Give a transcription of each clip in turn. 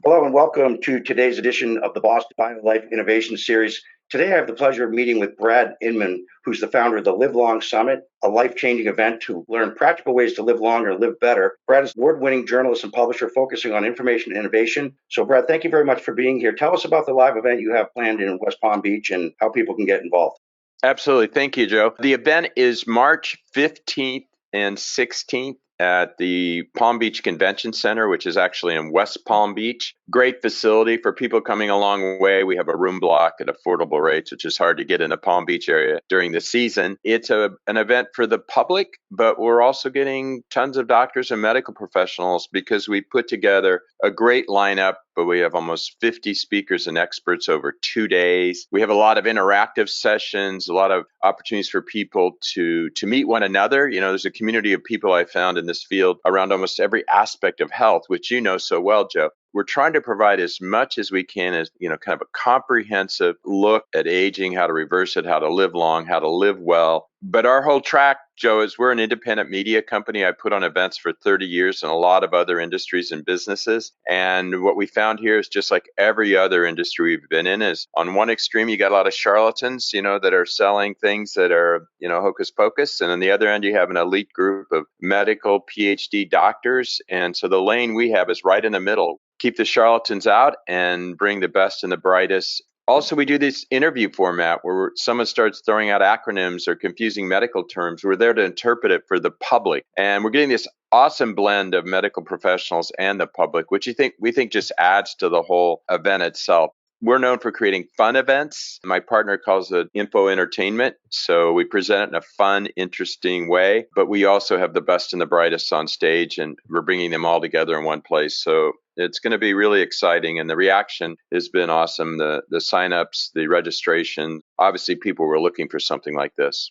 Hello and welcome to today's edition of the Boston BioLife Innovation Series. Today I have the pleasure of meeting with Brad Inman, who's the founder of the Live Long Summit, a life-changing event to learn practical ways to live longer and live better. Brad is an award-winning journalist and publisher focusing on information and innovation. So Brad, thank you very much for being here. Tell us about the live event you have planned in West Palm Beach and how people can get involved. Absolutely. Thank you, Joe. The event is March 15th and 16th at the Palm Beach Convention Center, which is actually in West Palm Beach. Great facility for people coming a long way. We have a room block at affordable rates, which is hard to get in the Palm Beach area during the season. It's an event for the public, but we're also getting tons of doctors and medical professionals because we put together a great lineup, but we have almost 50 speakers and experts over 2 days. We have a lot of interactive sessions, a lot of opportunities for people to meet one another. There's a community of people I found in this field around almost every aspect of health, which you know so well, Joe. We're trying to provide as much as we can as, kind of a comprehensive look at aging, how to reverse it, how to live long, how to live well. But our whole track, Joe, is we're an independent media company. I put on events for 30 years in a lot of other industries and businesses. And what we found here is just like every other industry we've been in is on one extreme, you got a lot of charlatans, that are selling things that are, hocus pocus. And on the other end, you have an elite group of medical PhD doctors. And so the lane we have is right in the middle. Keep the charlatans out and bring the best and the brightest. Also, we do this interview format where someone starts throwing out acronyms or confusing medical terms. We're there to interpret it for the public. And we're getting this awesome blend of medical professionals and the public, which we think just adds to the whole event itself. We're known for creating fun events. My partner calls it info entertainment. So we present it in a fun, interesting way, but we also have the best and the brightest on stage, and we're bringing them all together in one place. So it's going to be really exciting, and the reaction has been awesome. The signups, the registration, obviously people were looking for something like this.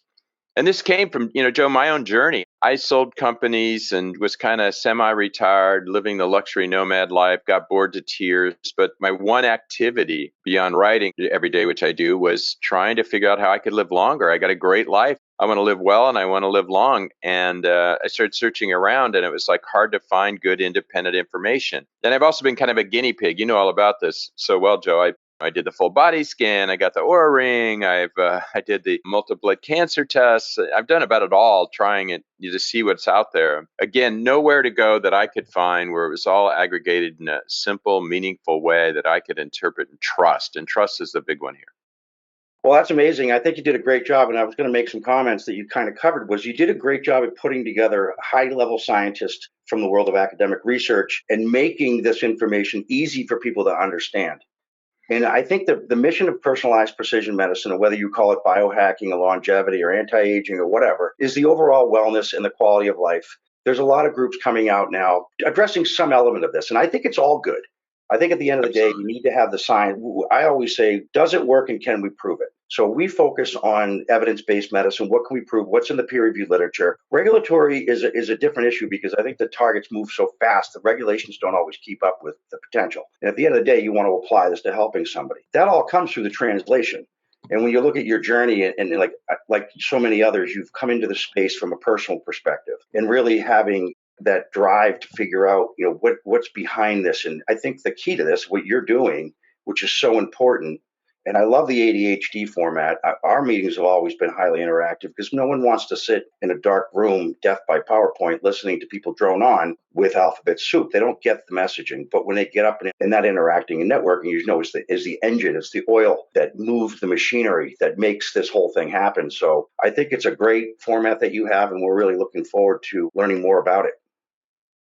And this came from, Joe, my own journey. I sold companies and was kind of semi-retired, living the luxury nomad life, got bored to tears. But my one activity beyond writing every day, which I do, was trying to figure out how I could live longer. I got a great life. I want to live well and I want to live long. And I started searching around, and it was like hard to find good independent information. And I've also been kind of a guinea pig. You know all about this so well, Joe. I did the full body scan. I got the Oura ring. I did the multiple blood cancer tests. I've done about it all, trying it to see what's out there. Again, nowhere to go that I could find where it was all aggregated in a simple, meaningful way that I could interpret and trust. And trust is the big one here. Well, that's amazing. I think you did a great job. And I was going to make some comments that you kind of covered was you did a great job at putting together high-level scientists from the world of academic research and making this information easy for people to understand. And I think the mission of personalized precision medicine, or whether you call it biohacking or longevity or anti-aging or whatever, is the overall wellness and the quality of life. There's a lot of groups coming out now addressing some element of this, and I think it's all good. I think at the end of the day, you need to have the science. I always say, does it work and can we prove it? So we focus on evidence-based medicine. What can we prove? What's in the peer-reviewed literature? Regulatory is a different issue because I think the targets move so fast. The regulations don't always keep up with the potential. And at the end of the day, you want to apply this to helping somebody. That all comes through the translation. And when you look at your journey and like so many others, you've come into the space from a personal perspective and really having that drive to figure out, what's behind this. And I think the key to this, what you're doing, which is so important, and I love the ADHD format. Our meetings have always been highly interactive because no one wants to sit in a dark room, death by PowerPoint, listening to people drone on with alphabet soup. They don't get the messaging. But when they get up and that interacting and networking, is the engine, it's the oil that moves the machinery that makes this whole thing happen. So I think it's a great format that you have, and we're really looking forward to learning more about it.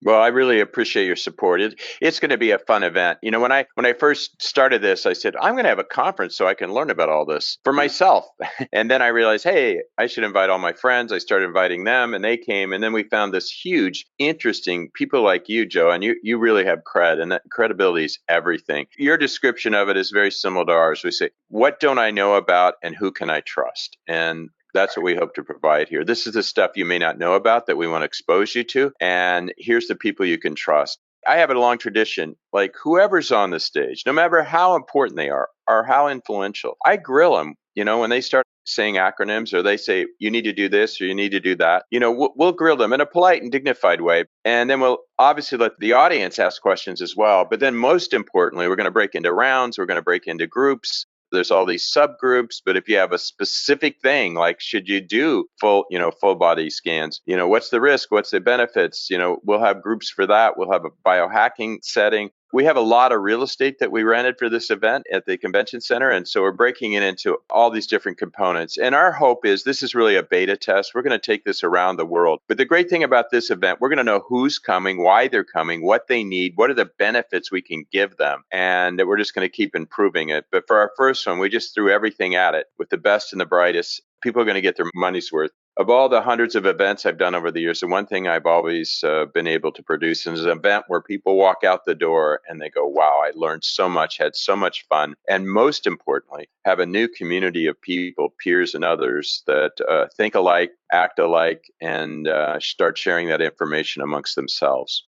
Well, I really appreciate your support. It's going to be a fun event. When I first started this, I said, I'm going to have a conference so I can learn about all this for myself. And then I realized, hey, I should invite all my friends. I started inviting them, and they came. And then we found this huge, interesting people like you, Joe, and you really have cred, and that credibility is everything. Your description of it is very similar to ours. We say, what don't I know about and who can I trust? And that's what we hope to provide here. This is the stuff you may not know about that we want to expose you to. And here's the people you can trust. I have a long tradition, like whoever's on the stage, no matter how important they are or how influential, I grill them, when they start saying acronyms, or they say, you need to do this or you need to do that, we'll grill them in a polite and dignified way. And then we'll obviously let the audience ask questions as well. But then most importantly, we're going to break into rounds. We're going to break into groups. There's all these subgroups, but if you have a specific thing, like should you do full body scans, what's the risk? What's the benefits? We'll have groups for that. We'll have a biohacking setting. We have a lot of real estate that we rented for this event at the convention center. And so we're breaking it into all these different components. And our hope is this is really a beta test. We're going to take this around the world. But the great thing about this event, we're going to know who's coming, why they're coming, what they need, what are the benefits we can give them. And we're just going to keep improving it. But for our first one, we just threw everything at it with the best and the brightest. People are going to get their money's worth. Of all the hundreds of events I've done over the years, the one thing I've always been able to produce is an event where people walk out the door and they go, wow, I learned so much, had so much fun, and most importantly, have a new community of people, peers and others that think alike, act alike, and start sharing that information amongst themselves.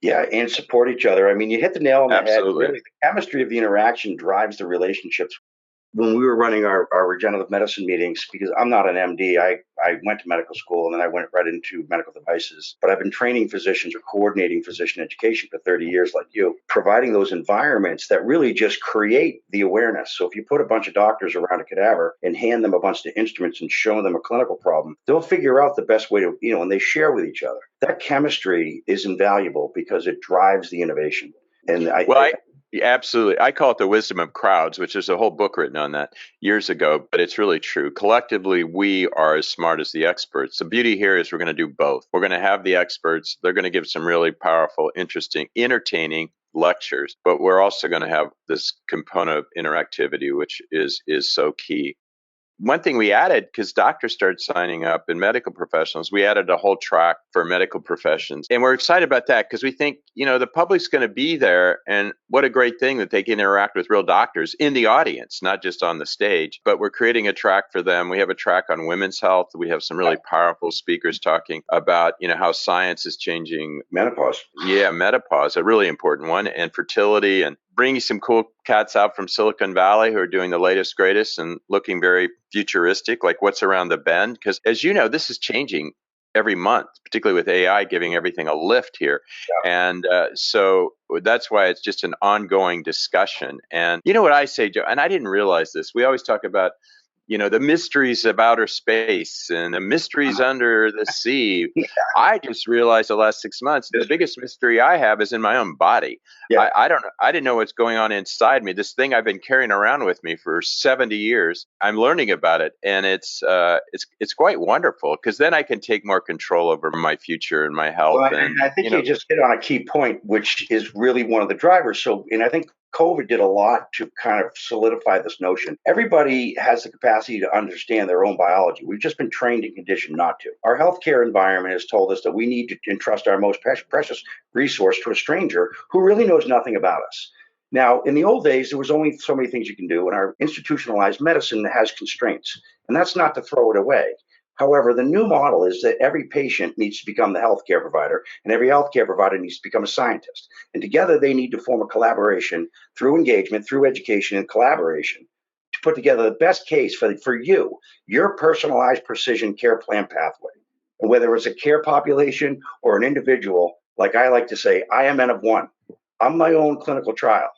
Yeah, and support each other. I mean, you hit the nail on the head. Absolutely. Really, the chemistry of the interaction drives the relationships. When we were running our regenerative medicine meetings, because I'm not an MD, I went to medical school and then I went right into medical devices. But I've been training physicians or coordinating physician education for 30 years, like you, providing those environments that really just create the awareness. So if you put a bunch of doctors around a cadaver and hand them a bunch of instruments and show them a clinical problem, they'll figure out the best way to, and they share with each other. That chemistry is invaluable because it drives the innovation. And Absolutely. I call it the wisdom of crowds, which is a whole book written on that years ago, but it's really true. Collectively, we are as smart as the experts. The beauty here is we're going to do both. We're going to have the experts. They're going to give some really powerful, interesting, entertaining lectures, but we're also going to have this component of interactivity, which is so key. One thing we added, because doctors started signing up and medical professionals, we added a whole track for medical professions. And we're excited about that because we think, the public's going to be there. And what a great thing that they can interact with real doctors in the audience, not just on the stage. But we're creating a track for them. We have a track on women's health. We have some really powerful speakers talking about, how science is changing. Menopause. Yeah, menopause, a really important one, and fertility, and bringing some cool cats out from Silicon Valley who are doing the latest, greatest and looking very futuristic, like what's around the bend. Because as you know, this is changing every month, particularly with AI giving everything a lift here. Yeah. And so that's why it's just an ongoing discussion. And you know what I say, Joe, and I didn't realize this. We always talk about the mysteries of outer space and the mysteries under the sea. Yeah. I just realized the last 6 months, the biggest mystery I have is in my own body. Yeah. I didn't know what's going on inside me. This thing I've been carrying around with me for 70 years, I'm learning about it. And it's quite wonderful because then I can take more control over my future and my health. Well, and I think you just hit on a key point, which is really one of the drivers. So, and I think COVID did a lot to kind of solidify this notion. Everybody has the capacity to understand their own biology. We've just been trained and conditioned not to. Our healthcare environment has told us that we need to entrust our most precious resource to a stranger who really knows nothing about us. Now, in the old days, there was only so many things you can do, and our institutionalized medicine has constraints, and that's not to throw it away. However, the new model is that every patient needs to become the healthcare provider, and every healthcare provider needs to become a scientist. And together, they need to form a collaboration through engagement, through education and collaboration to put together the best case for you, your personalized precision care plan pathway. And whether it's a care population or an individual, like I like to say, I am N of one. I'm my own clinical trial.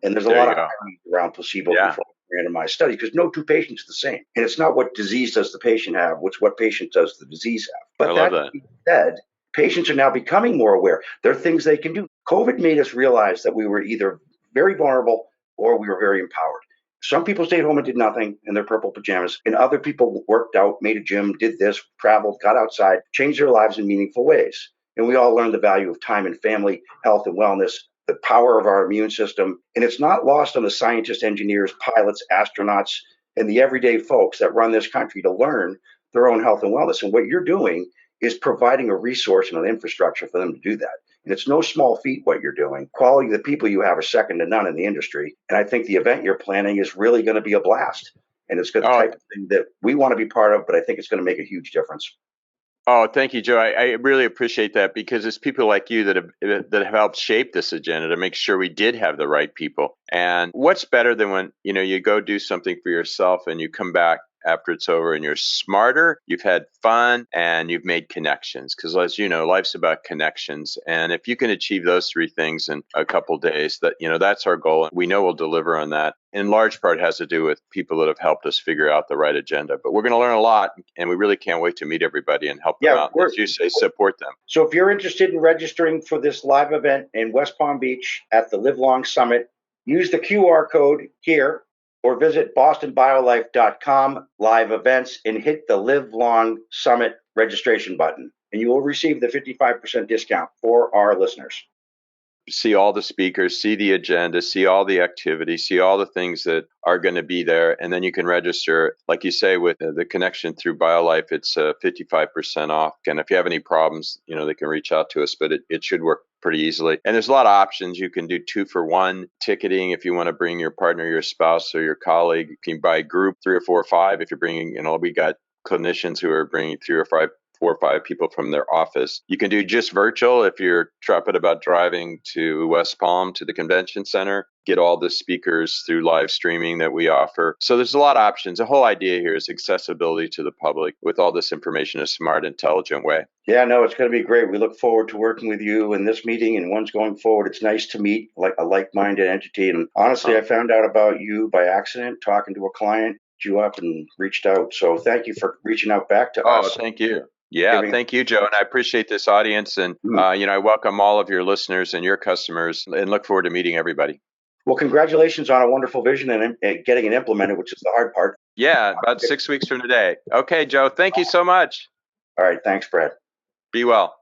And there's a lot of irony around placebo-controlled randomized studies because no two patients are the same. And it's not what disease does the patient have, it's what patient does the disease have. But that being said, patients are now becoming more aware. There are things they can do. COVID made us realize that we were either very vulnerable or we were very empowered. Some people stayed home and did nothing in their purple pajamas, and other people worked out, made a gym, did this, traveled, got outside, changed their lives in meaningful ways. And we all learned the value of time and family, health and wellness, the power of our immune system. And it's not lost on the scientists, engineers, pilots, astronauts, and the everyday folks that run this country to learn their own health and wellness. And what you're doing is providing a resource and an infrastructure for them to do that. And it's no small feat what you're doing. Quality of the people you have are second to none in the industry. And I think the event you're planning is really going to be a blast. And it's the type of thing that we want to be part of, but I think it's going to make a huge difference. Oh, thank you, Joe. I really appreciate that because it's people like you that have helped shape this agenda to make sure we did have the right people. And what's better than when you go do something for yourself and you come back after it's over, and you're smarter, you've had fun, and you've made connections. Because as you know, life's about connections. And if you can achieve those three things in a couple days, that's our goal. And we know we'll deliver on that. In large part has to do with people that have helped us figure out the right agenda. But we're going to learn a lot, and we really can't wait to meet everybody and help them out. And as you say, support them. So if you're interested in registering for this live event in West Palm Beach at the Live Long Summit, use the QR code here or visit bostonbiolife.com live events and hit the Live Long Summit registration button, and you will receive the 55% discount for our listeners. See all the speakers, see the agenda, see all the activities, see all the things that are going to be there. And then you can register, like you say, with the connection through BioLife, it's 55% off. And if you have any problems, they can reach out to us, but it should work pretty easily. And there's a lot of options. You can do 2-for-1 ticketing if you want to bring your partner, your spouse, or your colleague. You can buy group 3 or 4 or 5 if you're bringing, we got clinicians who are bringing 4 or 5 people from their office. You can do just virtual if you're trepid about driving to West Palm to the convention center. Get all the speakers through live streaming that we offer. So there's a lot of options. The whole idea here is accessibility to the public with all this information in a smart, intelligent way. Yeah, no, it's going to be great. We look forward to working with you in this meeting and ones going forward. It's nice to meet a like-minded entity. And honestly, I found out about you by accident, talking to a client, you up and reached out. So thank you for reaching out back to us. Oh, thank you. Yeah, thank you, Joe. And I appreciate this audience. And, I welcome all of your listeners and your customers and look forward to meeting everybody. Well, congratulations on a wonderful vision and getting it implemented, which is the hard part. Yeah, about 6 weeks from today. Okay, Joe, thank you so much. All right. Thanks, Brad. Be well.